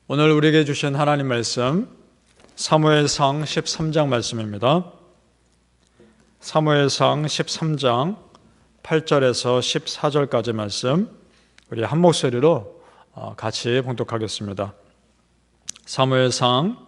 오늘 우리에게 주신 하나님 말씀 사무엘상 13장 말씀입니다. 사무엘상 13장 8절에서 14절까지 말씀 우리 한 목소리로 같이 봉독하겠습니다. 사무엘상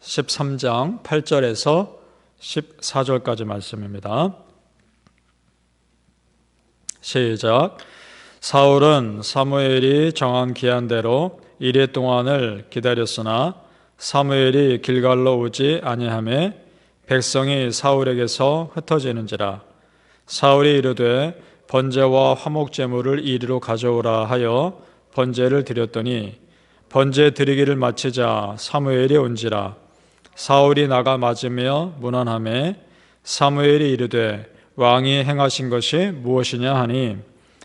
13장 8절에서 14절까지 말씀입니다. 시작. 사울은 사무엘이 정한 기한대로 이레 동안을 기다렸으나 사무엘이 길갈로 오지 아니하매 백성이 사울에게서 흩어지는지라. 사울이 이르되 번제와 화목 제물을 이리로 가져오라 하여 번제를 드렸더니 번제 드리기를 마치자 사무엘이 온지라. 사울이 나가 맞으며 문안하매 사무엘이 이르되 왕이 행하신 것이 무엇이냐 하니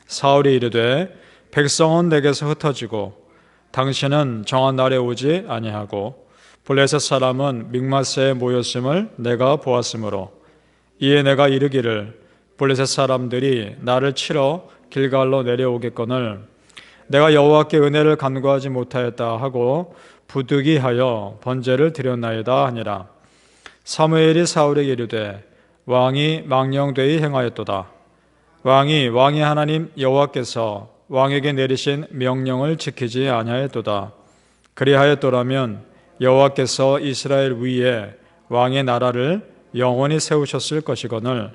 사울이 이르되 백성은 내게서 흩어지고 당신은 정한 날에 오지 아니하고 블레셋 사람은 mik마스에 모였음을 내가 보았으므로 이에 내가 이르기를 블레셋 사람들이 나를 치러 길갈로 내려오겠거늘 내가 여호와께 은혜를 간구하지 못하였다 하고 부득이하여 번제를 드렸나이다 하니라. 사무엘이 사울에게 이르되 왕이 망령되이 행하였도다. 왕이 하나님 여호와께서 왕에게 내리신 명령을 지키지 아니하였도다. 그리하였더라면 여호와께서 이스라엘 위에 왕의 나라를 영원히 세우셨을 것이거늘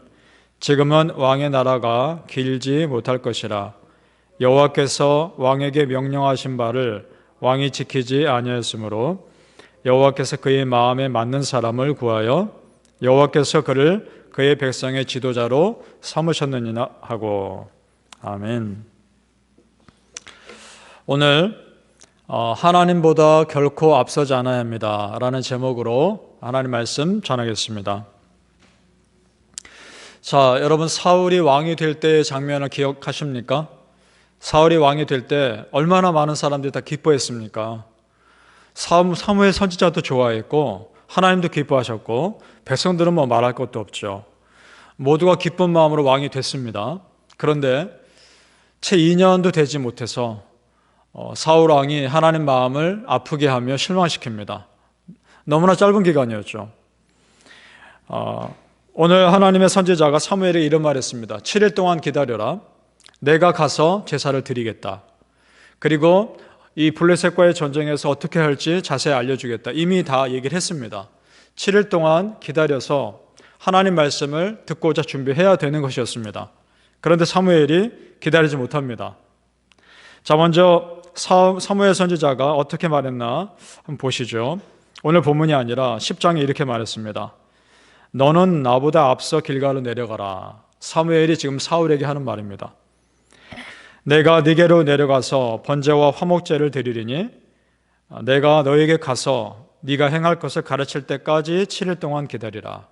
지금은 왕의 나라가 길지 못할 것이라. 여호와께서 왕에게 명령하신 바를 왕이 지키지 아니하였으므로 여호와께서 그의 마음에 맞는 사람을 구하여 여호와께서 그를 그의 백성의 지도자로 삼으셨느니라 하고. 아멘. 오늘 하나님보다 결코 앞서지 않아야 합니다 라는 제목으로 하나님 말씀 전하겠습니다. 자, 여러분 사울이 왕이 될 때의 장면을 기억하십니까? 사울이 왕이 될 때 얼마나 많은 사람들이 다 기뻐했습니까? 사무엘 선지자도 좋아했고 하나님도 기뻐하셨고 백성들은 뭐 말할 것도 없죠. 모두가 기쁜 마음으로 왕이 됐습니다. 그런데 채 2년도 되지 못해서 사울 왕이 하나님 마음을 아프게 하며 실망시킵니다. 너무나 짧은 기간이었죠. 오늘 하나님의 선지자가 사무엘에게 이런 말했습니다. 7일 동안 기다려라. 내가 가서 제사를 드리겠다. 그리고 이 블레셋과의 전쟁에서 어떻게 할지 자세히 알려주겠다. 이미 다 얘기를 했습니다. 7일 동안 기다려서 하나님 말씀을 듣고자 준비해야 되는 것이었습니다. 그런데 사무엘이 기다리지 못합니다. 자, 먼저 사무엘 선지자가 어떻게 말했나 한번 보시죠. 오늘 본문이 아니라 10장에 이렇게 말했습니다. 너는 나보다 앞서 길갈로 내려가라. 사무엘이 지금 사울에게 하는 말입니다. 내가 네게로 내려가서 번제와 화목제를 드리리니 내가 너에게 가서 네가 행할 것을 가르칠 때까지 7일 동안 기다리라.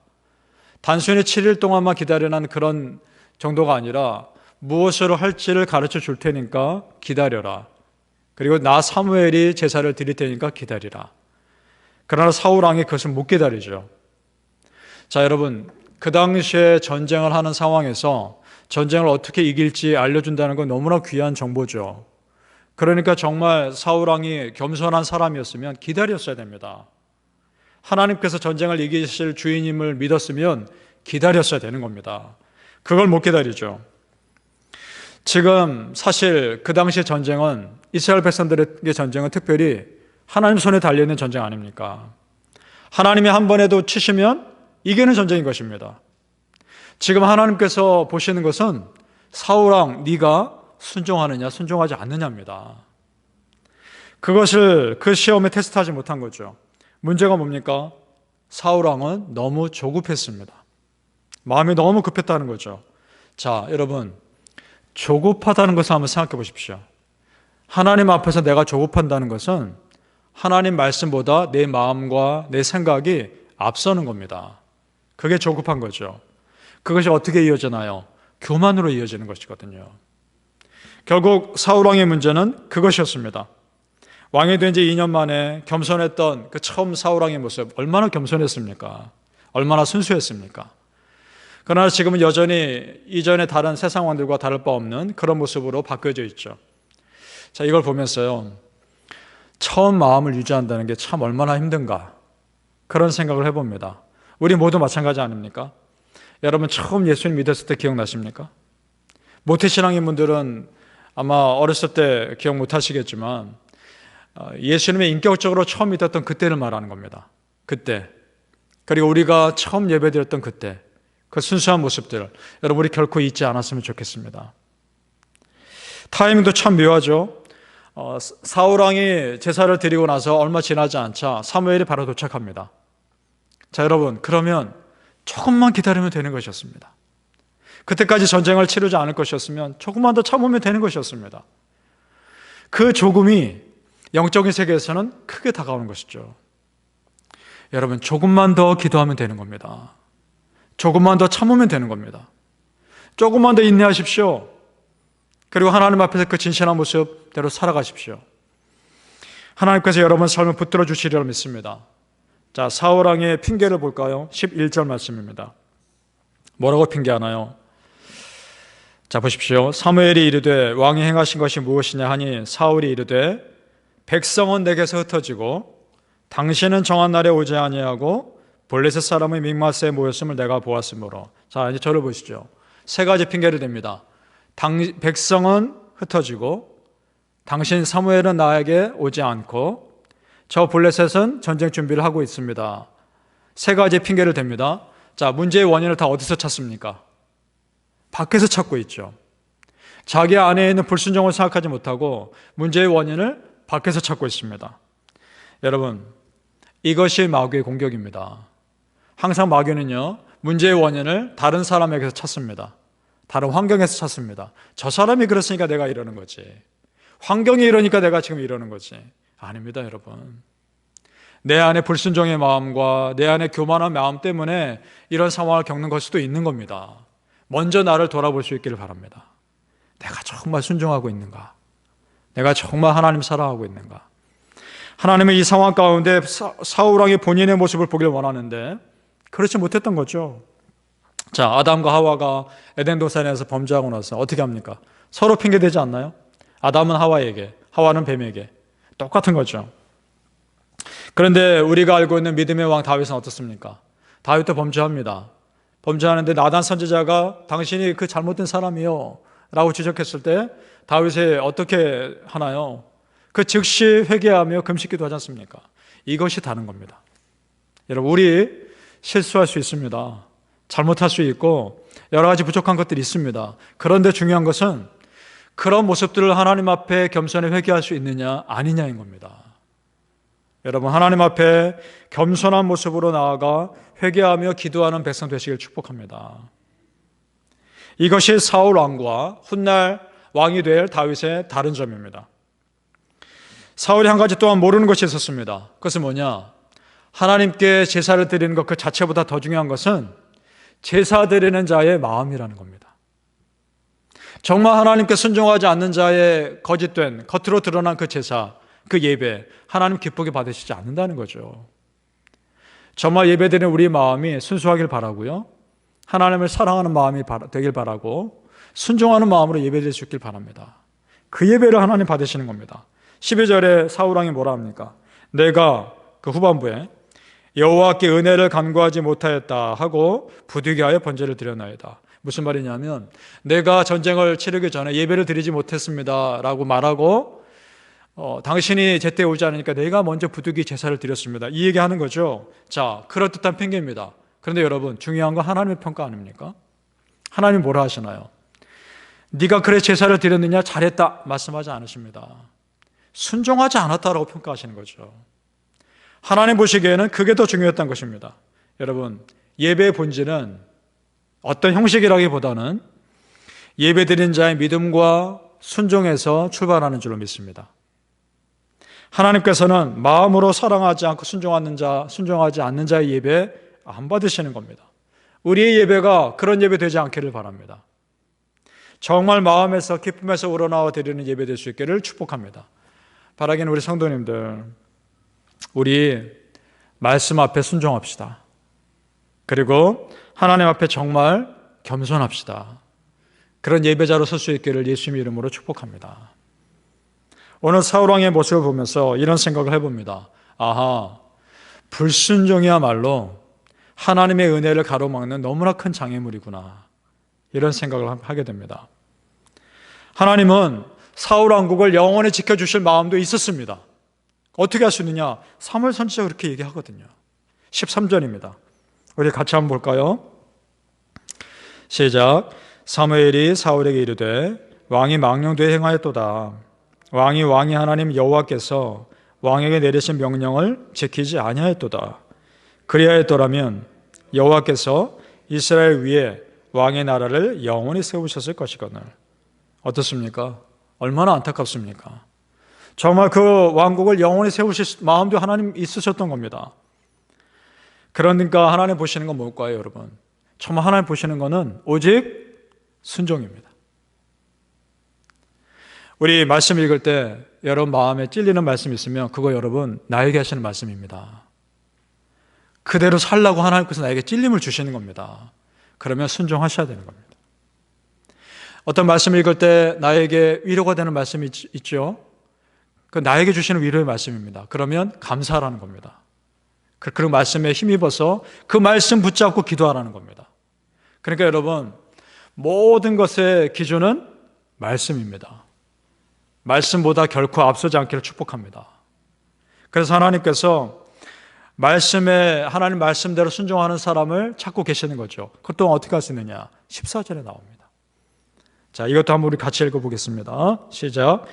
단순히 7일 동안만 기다리라는 그런 정도가 아니라 무엇으로 할지를 가르쳐 줄 테니까 기다려라. 그리고 나 사무엘이 제사를 드릴 테니까 기다리라. 그러나 사울 왕이 그것을 못 기다리죠. 자, 여러분, 그 당시에 전쟁을 하는 상황에서 전쟁을 어떻게 이길지 알려준다는 건 너무나 귀한 정보죠. 그러니까 정말 사울 왕이 겸손한 사람이었으면 기다렸어야 됩니다. 하나님께서 전쟁을 이기실 주인임을 믿었으면 기다렸어야 되는 겁니다. 그걸 못 기다리죠. 지금 사실 그 당시의 전쟁은 이스라엘 백성들의 전쟁은 특별히 하나님 손에 달려있는 전쟁 아닙니까? 하나님이 한 번에도 치시면 이기는 전쟁인 것입니다. 지금 하나님께서 보시는 것은 사울왕 네가 순종하느냐 순종하지 않느냐입니다. 그것을 그 시험에 테스트하지 못한 거죠. 문제가 뭡니까? 사울왕은 너무 조급했습니다. 마음이 너무 급했다는 거죠. 자, 여러분, 조급하다는 것을 한번 생각해 보십시오. 하나님 앞에서 내가 조급한다는 것은 하나님 말씀보다 내 마음과 내 생각이 앞서는 겁니다. 그게 조급한 거죠. 그것이 어떻게 이어지나요? 교만으로 이어지는 것이거든요. 결국 사울왕의 문제는 그것이었습니다. 왕이 된 지 2년 만에 겸손했던 그 처음 사울왕의 모습, 얼마나 겸손했습니까? 얼마나 순수했습니까? 그러나 지금은 여전히 이전의 다른 세상 왕들과 다를 바 없는 그런 모습으로 바뀌어져 있죠. 자, 이걸 보면서요, 처음 마음을 유지한다는 게 참 얼마나 힘든가, 그런 생각을 해봅니다. 우리 모두 마찬가지 아닙니까? 여러분 처음 예수님 믿었을 때 기억나십니까? 모태신앙인 분들은 아마 어렸을 때 기억 못 하시겠지만 예수님의 인격적으로 처음 믿었던 그때를 말하는 겁니다. 그때. 그리고 우리가 처음 예배드렸던 그때, 그 순수한 모습들, 여러분 우리 결코 잊지 않았으면 좋겠습니다. 타이밍도 참 묘하죠. 사울왕이 제사를 드리고 나서 얼마 지나지 않자 사무엘이 바로 도착합니다. 자, 여러분, 그러면 조금만 기다리면 되는 것이었습니다. 그때까지 전쟁을 치르지 않을 것이었으면 조금만 더 참으면 되는 것이었습니다. 그 조금이 영적인 세계에서는 크게 다가오는 것이죠. 여러분, 조금만 더 기도하면 되는 겁니다. 조금만 더 참으면 되는 겁니다. 조금만 더 인내하십시오. 그리고 하나님 앞에서 그 진실한 모습대로 살아가십시오. 하나님께서 여러분 삶을 붙들어 주시리라 믿습니다. 자, 사울왕의 핑계를 볼까요? 11절 말씀입니다. 뭐라고 핑계하나요? 자, 보십시오. 사무엘이 이르되 왕이 행하신 것이 무엇이냐 하니 사울이 이르되 백성은 내게서 흩어지고 당신은 정한 날에 오지 아니하고 블레셋 사람의 믹마스에 모였음을 내가 보았으므로. 자, 이제 저를 보시죠. 세 가지 핑계를 댑니다. 백성은 흩어지고 당신 사무엘은 나에게 오지 않고 저 블레셋은 전쟁 준비를 하고 있습니다. 세 가지 핑계를 댑니다. 자, 문제의 원인을 다 어디서 찾습니까? 밖에서 찾고 있죠. 자기 안에 있는 불순종을 생각하지 못하고 문제의 원인을 밖에서 찾고 있습니다. 여러분, 이것이 마귀의 공격입니다. 항상 마귀는요, 문제의 원인을 다른 사람에게서 찾습니다. 다른 환경에서 찾습니다. 저 사람이 그랬으니까 내가 이러는 거지. 환경이 이러니까 내가 지금 이러는 거지. 아닙니다, 여러분. 내 안에 불순종의 마음과 내 안에 교만한 마음 때문에 이런 상황을 겪는 걸 수도 있는 겁니다. 먼저 나를 돌아볼 수 있기를 바랍니다. 내가 정말 순종하고 있는가? 내가 정말 하나님 사랑하고 있는가? 하나님은 이 상황 가운데 사울왕이 본인의 모습을 보길 원하는데 그렇지 못했던 거죠. 자, 아담과 하와가 에덴 동산에서 범죄하고 나서 어떻게 합니까? 서로 핑계대지 않나요? 아담은 하와에게, 하와는 뱀에게. 똑같은 거죠. 그런데 우리가 알고 있는 믿음의 왕 다윗은 어떻습니까? 다윗도 범죄합니다. 범죄하는데 나단 선지자가 당신이 그 잘못된 사람이요 라고 지적했을 때 다윗이 어떻게 하나요? 그 즉시 회개하며 금식기도 하지 않습니까? 이것이 다른 겁니다. 여러분, 우리 실수할 수 있습니다. 잘못할 수 있고 여러 가지 부족한 것들이 있습니다. 그런데 중요한 것은 그런 모습들을 하나님 앞에 겸손히 회개할 수 있느냐 아니냐인 겁니다. 여러분, 하나님 앞에 겸손한 모습으로 나아가 회개하며 기도하는 백성 되시길 축복합니다. 이것이 사울 왕과 훗날 왕이 될 다윗의 다른 점입니다. 사울이 한 가지 또한 모르는 것이 있었습니다. 그것은 뭐냐? 하나님께 제사를 드리는 것 그 자체보다 더 중요한 것은 제사 드리는 자의 마음이라는 겁니다. 정말 하나님께 순종하지 않는 자의 거짓된 겉으로 드러난 그 제사, 그 예배, 하나님 기쁘게 받으시지 않는다는 거죠. 정말 예배드리는 우리 마음이 순수하길 바라고요. 하나님을 사랑하는 마음이 되길 바라고 순종하는 마음으로 예배드릴 수 있길 바랍니다. 그 예배를 하나님 받으시는 겁니다. 12절에 사울왕이 뭐라 합니까? 내가 그 후반부에 여호와께 은혜를 간구하지 못하였다 하고 부득이하여 번제를 드렸나이다. 무슨 말이냐면 내가 전쟁을 치르기 전에 예배를 드리지 못했습니다 라고 말하고 당신이 제때 오지 않으니까 내가 먼저 부득이 제사를 드렸습니다. 이 얘기하는 거죠. 자, 그럴듯한 핑계입니다. 그런데 여러분, 중요한 건 하나님의 평가 아닙니까? 하나님 뭐라 하시나요? 네가 그래 제사를 드렸느냐? 잘했다 말씀하지 않으십니다. 순종하지 않았다라고 평가하시는 거죠. 하나님 보시기에는 그게 더 중요했던 것입니다. 여러분, 예배의 본질은 어떤 형식이라기보다는 예배드린 자의 믿음과 순종에서 출발하는 줄로 믿습니다. 하나님께서는 마음으로 사랑하지 않고 순종하지 않는 자의 예배 안 받으시는 겁니다. 우리의 예배가 그런 예배 되지 않기를 바랍니다. 정말 마음에서 기쁨에서 우러나와 드리는 예배 될 수 있기를 축복합니다. 바라기는 우리 성도님들, 우리 말씀 앞에 순종합시다. 그리고 하나님 앞에 정말 겸손합시다. 그런 예배자로 설 수 있기를 예수님의 이름으로 축복합니다. 오늘 사울왕의 모습을 보면서 이런 생각을 해봅니다. 아하, 불순종이야말로 하나님의 은혜를 가로막는 너무나 큰 장애물이구나. 이런 생각을 하게 됩니다. 하나님은 사울 왕국을 영원히 지켜주실 마음도 있었습니다. 어떻게 할 수 있느냐? 사무엘 선지자가 그렇게 얘기하거든요. 13절입니다. 우리 같이 한번 볼까요? 시작. 사무엘이 사울에게 이르되 왕이 망령되이 행하였도다. 왕이 하나님 여호와께서 왕에게 내리신 명령을 지키지 아니하였도다. 그리하였더라면 여호와께서 이스라엘 위에 왕의 나라를 영원히 세우셨을 것이거늘. 어떻습니까? 얼마나 안타깝습니까? 정말 그 왕국을 영원히 세우실 마음도 하나님 있으셨던 겁니다. 그러니까 하나님 보시는 건 뭘까요, 여러분? 정말 하나님 보시는 거는 오직 순종입니다. 우리 말씀 읽을 때 여러분 마음에 찔리는 말씀 있으면 그거 여러분 나에게 하시는 말씀입니다. 그대로 살라고 하나님께서 나에게 찔림을 주시는 겁니다. 그러면 순종하셔야 되는 겁니다. 어떤 말씀을 읽을 때 나에게 위로가 되는 말씀이 있죠. 그 나에게 주시는 위로의 말씀입니다. 그러면 감사하라는 겁니다. 그 말씀에 힘입어서 그 말씀 붙잡고 기도하라는 겁니다. 그러니까 여러분, 모든 것의 기준은 말씀입니다. 말씀보다 결코 앞서지 않기를 축복합니다. 그래서 하나님께서 하나님 말씀대로 순종하는 사람을 찾고 계시는 거죠. 그것도 어떻게 할 수 있느냐? 14절에 나옵니다. 자, 이것도 한번 우리 같이 읽어보겠습니다. 시작.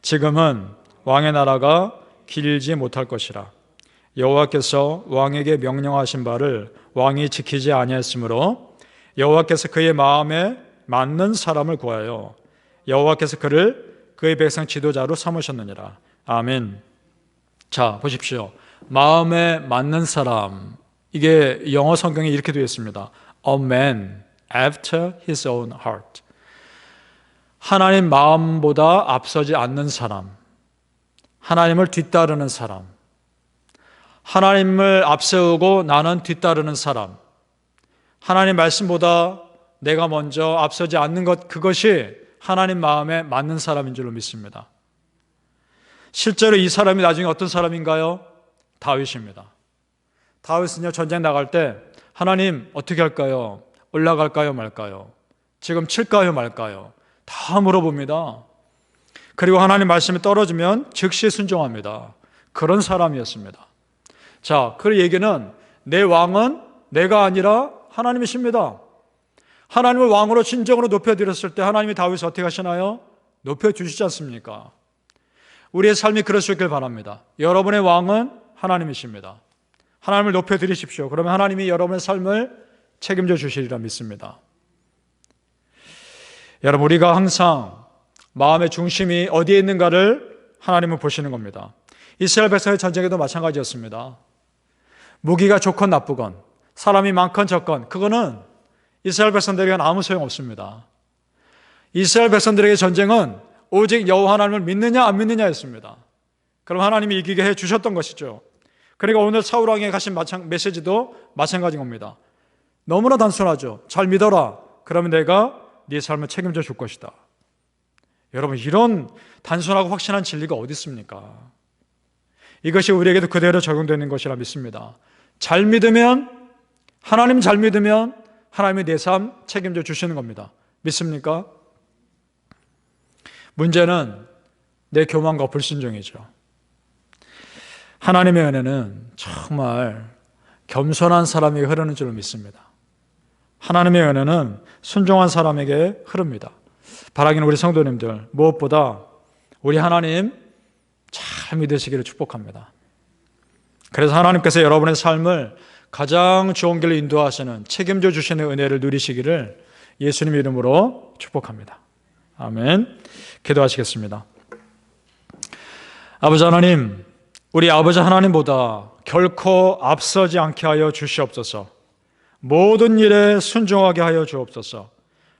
지금은 왕의 나라가 길지 못할 것이라. 여호와께서 왕에게 명령하신 바를 왕이 지키지 아니했으므로 여호와께서 그의 마음에 맞는 사람을 구하여 여호와께서 그를 그의 백성 지도자로 삼으셨느니라. 아멘. 자, 보십시오. 마음에 맞는 사람. 이게 영어 성경에 이렇게 되어 있습니다. A man after his own heart. 하나님 마음보다 앞서지 않는 사람. 하나님을 뒤따르는 사람. 하나님을 앞세우고 나는 뒤따르는 사람. 하나님 말씀보다 내가 먼저 앞서지 않는 것, 그것이 하나님 마음에 맞는 사람인 줄로 믿습니다. 실제로 이 사람이 나중에 어떤 사람인가요? 다윗입니다. 다윗은요, 전쟁 나갈 때 하나님 어떻게 할까요? 올라갈까요 말까요? 지금 칠까요 말까요? 다 물어봅니다. 그리고 하나님 말씀이 떨어지면 즉시 순종합니다. 그런 사람이었습니다. 자, 그 얘기는 내 왕은 내가 아니라 하나님이십니다. 하나님을 왕으로 진정으로 높여드렸을 때 하나님이 다윗을 어떻게 하시나요? 높여주시지 않습니까? 우리의 삶이 그럴 수 있길 바랍니다. 여러분의 왕은 하나님이십니다. 하나님을 높여드리십시오. 그러면 하나님이 여러분의 삶을 책임져 주시리라 믿습니다. 여러분, 우리가 항상 마음의 중심이 어디에 있는가를 하나님은 보시는 겁니다. 이스라엘 백성의 전쟁에도 마찬가지였습니다. 무기가 좋건 나쁘건 사람이 많건 적건 그거는 이스라엘 백성들에게는 아무 소용없습니다. 이스라엘 백성들에게 전쟁은 오직 여호와 하나님을 믿느냐 안 믿느냐였습니다. 그럼 하나님이 이기게 해주셨던 것이죠. 그러니까 오늘 사울왕에 가신 메시지도 마찬가지인 겁니다. 너무나 단순하죠. 잘 믿어라. 그러면 내가 네 삶을 책임져 줄 것이다. 여러분, 이런 단순하고 확신한 진리가 어디 있습니까? 이것이 우리에게도 그대로 적용되는 것이라 믿습니다. 잘 믿으면, 하나님 잘 믿으면 하나님이 내 삶 책임져 주시는 겁니다. 믿습니까? 문제는 내 교만과 불순종이죠. 하나님의 은혜는 정말 겸손한 사람에게 흐르는 줄로 믿습니다. 하나님의 은혜는 순종한 사람에게 흐릅니다. 바라기는 우리 성도님들 무엇보다 우리 하나님 잘 믿으시기를 축복합니다. 그래서 하나님께서 여러분의 삶을 가장 좋은 길로 인도하시는, 책임져 주시는 은혜를 누리시기를 예수님 이름으로 축복합니다. 아멘. 기도하시겠습니다. 아버지 하나님, 우리 아버지 하나님보다 결코 앞서지 않게 하여 주시옵소서. 모든 일에 순종하게 하여 주옵소서.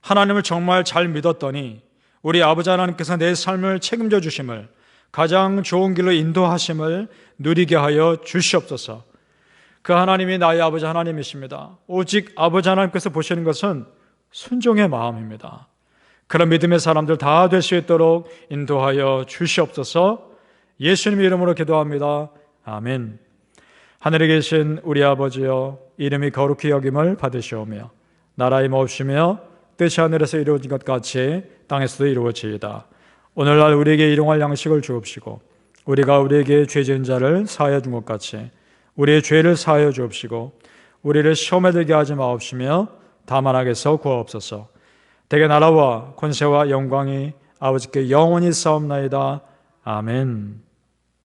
하나님을 정말 잘 믿었더니 우리 아버지 하나님께서 내 삶을 책임져 주심을, 가장 좋은 길로 인도하심을 누리게 하여 주시옵소서. 그 하나님이 나의 아버지 하나님이십니다. 오직 아버지 하나님께서 보시는 것은 순종의 마음입니다. 그런 믿음의 사람들 다 될 수 있도록 인도하여 주시옵소서. 예수님의 이름으로 기도합니다. 아멘. 하늘에 계신 우리 아버지여, 이름이 거룩히 여김을 받으시오며 나라의 마옵시며 뜻이 하늘에서 이루어진 것 같이 땅에서도 이루어지이다. 오늘날 우리에게 일용할 양식을 주옵시고 우리가 우리에게 죄 지은 자를 사하여 준 것 같이 우리의 죄를 사하여 주옵시고 우리를 시험에 들게 하지 마옵시며 다만 악에서 구하옵소서. 대개 나라와 권세와 영광이 아버지께 영원히 싸움나이다. 아멘.